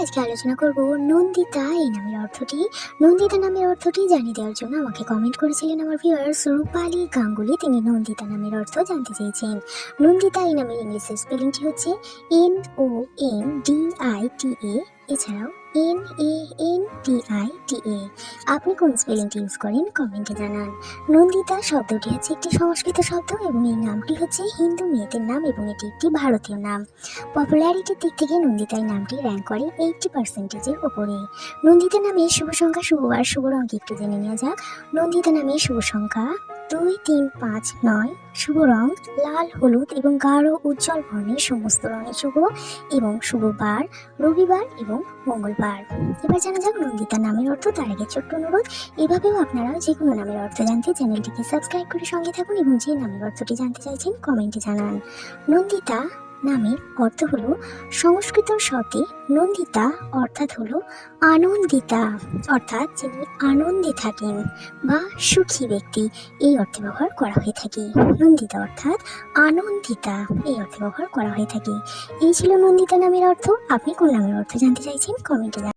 আজকে আলোচনা করব নন্দিতা এই নামের অর্থটি। নন্দিতা নামের অর্থটি জানিয়ে দেওয়ার জন্য আমাকে কমেন্ট করেছিলেন আমার ভিউয়ার্স রূপালী গাঙ্গুলি। তিনি নন্দিতা নামের অর্থ জানতে চেয়েছেন। নন্দিতা এই নামের ইংলিশের স্পেলিংটি হচ্ছে NONDITA, এছাড়াও NANDITA। আপনি কোন স্পেলিংটি ইউজ করেন কমেন্টে জানান। নন্দিতা শব্দটি হচ্ছে একটি সংস্কৃত শব্দ এবং এই নামটি হচ্ছে হিন্দু মেয়েদের নাম এবং এটি একটি ভারতীয় নাম। পপুলারিটির দিক থেকে নন্দিতা এই নামটি র্যাঙ্ক করে 80%-এর ওপরে। নন্দিতা নামে শুভ সংখ্যা, শুভবার, শুভ রঙ একটু জেনে নেওয়া যাক। নন্দিতা নামে শুভ সংখ্যা 2, 3, 5, 9। শুভ রং লাল, হলুদ এবং গাঢ় উজ্জ্বল বর্ণের সমস্ত রঙে শুভ এবং শুভ বার রবিবার এবং মঙ্গলবার। এবার জানা যাক নন্দিতা নামের অর্থ। তার আগে ছোট্ট অনুরোধ, এভাবেও আপনারা যে কোনো নামের অর্থ জানতে চ্যানেলটিকে সাবস্ক্রাইব করে সঙ্গে থাকুন এবং যে নামের অর্থটি জানতে চাইছেন কমেন্টে জানান। নন্দিতা নামের অর্থ হলো সংস্কৃত শব্দে নন্দিতা অর্থাৎ হলো আনন্দিতা, অর্থাৎ যিনি আনন্দে থাকেন বা সুখী ব্যক্তি, এই অর্থে ব্যবহার করা হয়ে থাকে। নন্দিতা অর্থাৎ আনন্দিতা এই অর্থে ব্যবহার করা হয়ে থাকে। এই ছিল নন্দিতা নামের অর্থ। আপনি কোন নামের অর্থ জানতে চাইছেন কমেন্টে জানান।